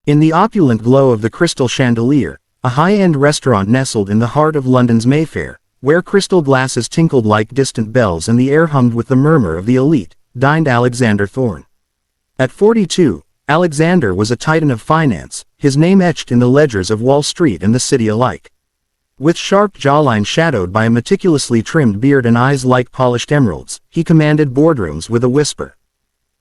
In the opulent glow of the crystal chandelier, a high-end restaurant nestled in the heart of London's Mayfair, where crystal glasses tinkled like distant bells and the air hummed with the murmur of the elite, dined Alexander Thorne. At 42, Alexander was a titan of finance, his name etched in the ledgers of Wall Street and the city alike. With sharp jawline shadowed by a meticulously trimmed beard and eyes like polished emeralds, he commanded boardrooms with a whisper.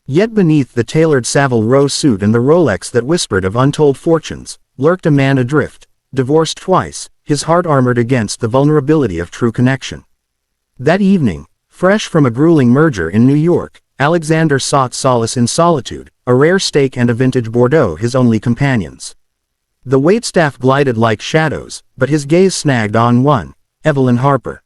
Yet beneath the tailored Savile Row suit and the Rolex that whispered of untold fortunes, lurked a man adrift, divorced twice, his heart armored against the vulnerability of true connection. That evening, fresh from a grueling merger in New York, Alexander sought solace in solitude, a rare steak and a vintage Bordeaux his only companions. The waitstaff glided like shadows, but his gaze snagged on one, Evelyn Harper.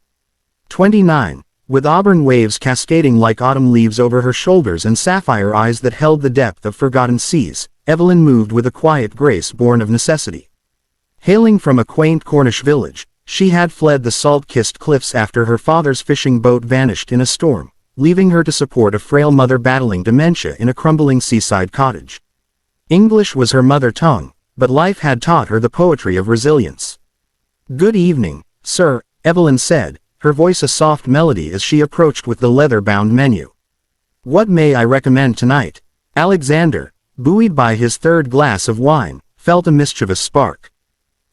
29, with auburn waves cascading like autumn leaves over her shoulders and sapphire eyes that held the depth of forgotten seas, Evelyn moved with a quiet grace born of necessity. Hailing from a quaint Cornish village, she had fled the salt-kissed cliffs after her father's fishing boat vanished in a storm, leaving her to support a frail mother battling dementia in a crumbling seaside cottage. English was her mother tongue, but life had taught her the poetry of resilience. "Good evening, sir," Evelyn said, her voice a soft melody as she approached with the leather-bound menu. "What may I recommend tonight?" Alexander, buoyed by his third glass of wine, felt a mischievous spark.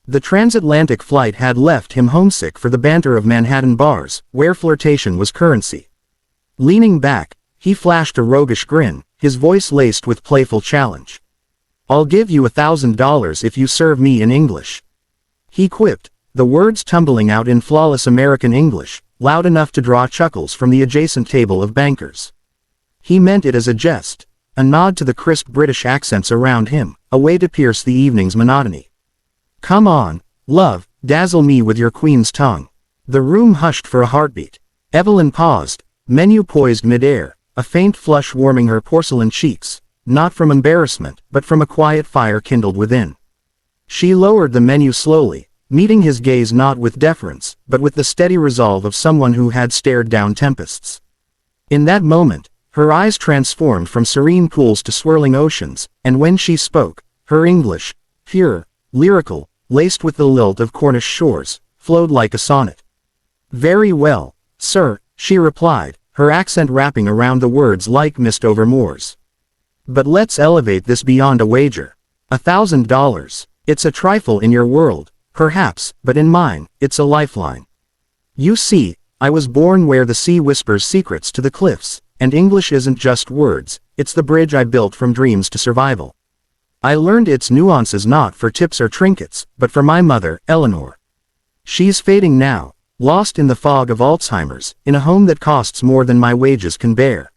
The transatlantic flight had left him homesick for the banter of Manhattan bars, where flirtation was currency. Leaning back, he flashed a roguish grin, his voice laced with playful challenge. "I'll give you $1,000 if you serve me in English," he quipped, the words tumbling out in flawless American English, loud enough to draw chuckles from the adjacent table of bankers. He meant it as a jest, a nod to the crisp British accents around him, a way to pierce the evening's monotony. "Come on, love, dazzle me with your queen's tongue." The room hushed for a heartbeat. Evelyn paused, menu poised mid-air, a faint flush warming her porcelain cheeks, not from embarrassment, but from a quiet fire kindled within. She lowered the menu slowly, meeting his gaze not with deference, but with the steady resolve of someone who had stared down tempests. In that moment, her eyes transformed from serene pools to swirling oceans, and when she spoke, her English, pure, lyrical, laced with the lilt of Cornish shores, flowed like a sonnet. "Very well, sir," she replied, her accent wrapping around the words like mist over moors. "But let's elevate this beyond a wager. $1,000. It's a trifle in your world, perhaps, but in mine, it's a lifeline. You see, I was born where the sea whispers secrets to the cliffs, and English isn't just words, it's the bridge I built from dreams to survival. I learned its nuances not for tips or trinkets, but for my mother, Eleanor. She's fading now, lost in the fog of Alzheimer's, in a home that costs more than my wages can bear.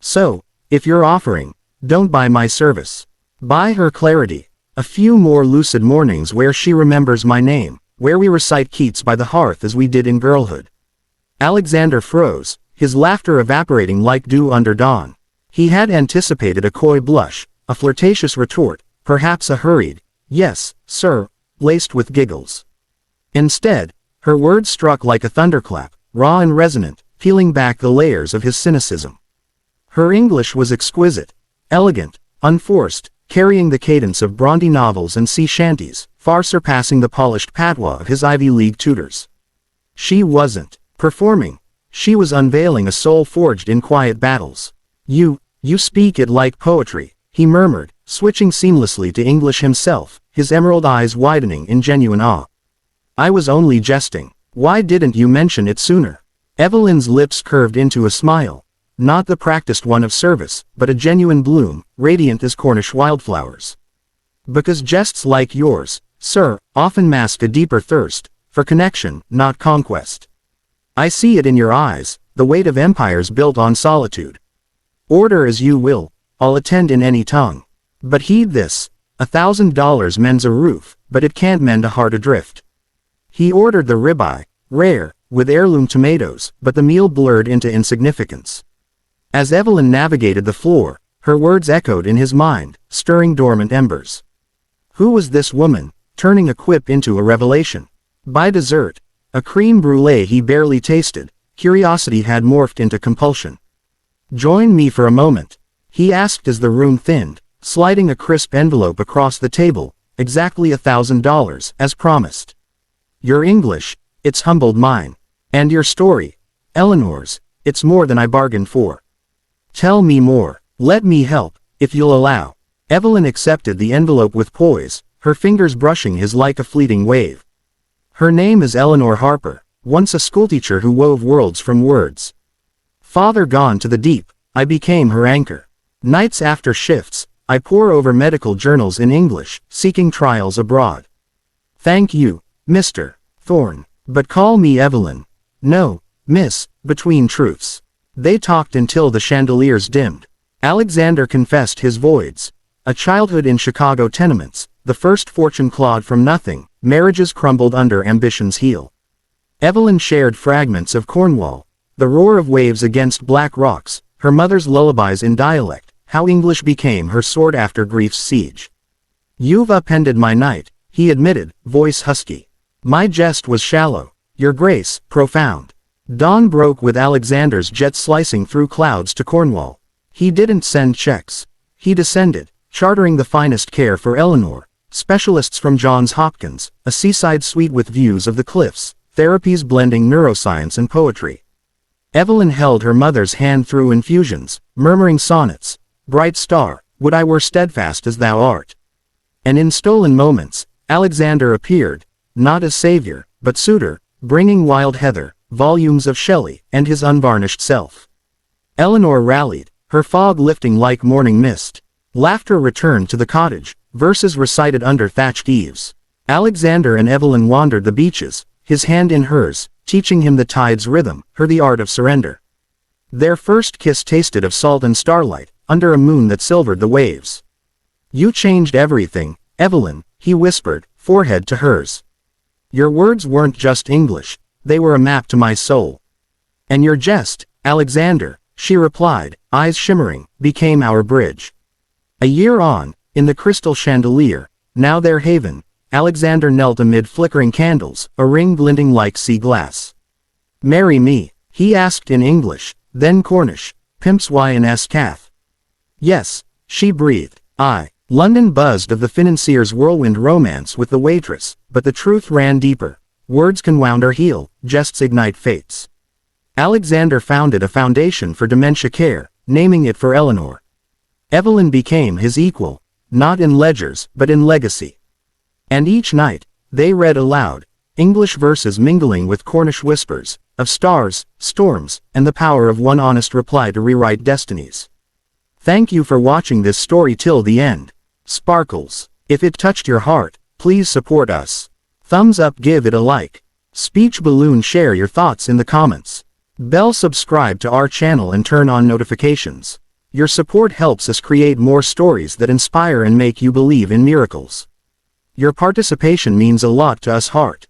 So, if you're offering, don't buy my service. Buy her clarity. A few more lucid mornings where she remembers my name, where we recite Keats by the hearth as we did in girlhood." Alexander froze, his laughter evaporating like dew under dawn. He had anticipated a coy blush, a flirtatious retort, perhaps a hurried, "Yes, sir," laced with giggles. Instead, her words struck like a thunderclap, raw and resonant, peeling back the layers of his cynicism. Her English was exquisite, elegant, unforced, carrying the cadence of Bronte novels and sea shanties, far surpassing the polished patois of his Ivy League tutors. She wasn't performing. She was unveiling a soul forged in quiet battles. You speak it like poetry," he murmured, switching seamlessly to English himself, his emerald eyes widening in genuine awe. "I was only jesting. Why didn't you mention it sooner?" Evelyn's lips curved into a smile. Not the practiced one of service, but a genuine bloom, radiant as Cornish wildflowers. "Because jests like yours, sir, often mask a deeper thirst, for connection, not conquest. I see it in your eyes, the weight of empires built on solitude. Order as you will, I'll attend in any tongue. But heed this, $1,000 mends a roof, but it can't mend a heart adrift." He ordered the ribeye, rare, with heirloom tomatoes, but the meal blurred into insignificance. As Evelyn navigated the floor, her words echoed in his mind, stirring dormant embers. Who was this woman, turning a quip into a revelation? By dessert, a creme brulee he barely tasted, curiosity had morphed into compulsion. "Join me for a moment," he asked as the room thinned, sliding a crisp envelope across the table, exactly $1,000, as promised. Your English, it's humbled mine. And your story, Eleanor's, it's more than I bargained for. Tell me more. Let me help, if you'll allow. Evelyn accepted the envelope with poise, her fingers brushing his like a fleeting wave. Her name is Eleanor Harper, once a schoolteacher who wove worlds from words. Father gone to the deep, I became her anchor. Nights after shifts, I pore over medical journals in English, seeking trials abroad. Thank you, Mr. Thorne, but call me Evelyn. No, Miss, between truths. They talked until the chandeliers dimmed. Alexander confessed his voids. A childhood in Chicago tenements, the first fortune clawed from nothing, marriages crumbled under ambition's heel. Evelyn shared fragments of Cornwall, the roar of waves against black rocks, her mother's lullabies in dialect, how English became her sword after grief's siege. You've upended my night, he admitted, voice husky. My jest was shallow, your grace, profound. Dawn broke with Alexander's jet slicing through clouds to Cornwall. He didn't send checks. He descended, chartering the finest care for Eleanor, specialists from Johns Hopkins, a seaside suite with views of the cliffs, therapies blending neuroscience and poetry. Evelyn held her mother's hand through infusions, murmuring sonnets, bright star, would I were steadfast as thou art. And in stolen moments, Alexander appeared, not as savior, but suitor, bringing wild heather, volumes of Shelley, and his unvarnished self. Eleanor rallied, her fog lifting like morning mist. Laughter returned to the cottage, verses recited under thatched eaves. Alexander and Evelyn wandered the beaches, his hand in hers, teaching him the tide's rhythm, her the art of surrender. Their first kiss tasted of salt and starlight, under a moon that silvered the waves. You changed everything, Evelyn, he whispered, forehead to hers. Your words weren't just English, they were a map to my soul. And your jest, Alexander, she replied, eyes shimmering, became our bridge. A year on, in the crystal chandelier, now their haven, Alexander knelt amid flickering candles, a ring glinting like sea glass. Marry me, he asked in English, then Cornish, pimps Y&S Cath. Yes, she breathed. London buzzed of the financier's whirlwind romance with the waitress, but the truth ran deeper. Words can wound or heal, jests ignite fates. Alexander founded a foundation for dementia care, naming it for Eleanor. Evelyn became his equal, not in ledgers, but in legacy. And each night, they read aloud, English verses mingling with Cornish whispers, of stars, storms, and the power of one honest reply to rewrite destinies. Thank you for watching this story till the end. Sparkles. If it touched your heart, please support us. Thumbs up, give it a like. Speech balloon, share your thoughts in the comments. Bell, subscribe to our channel and turn on notifications. Your support helps us create more stories that inspire and make you believe in miracles. Your participation means a lot to us. Heart.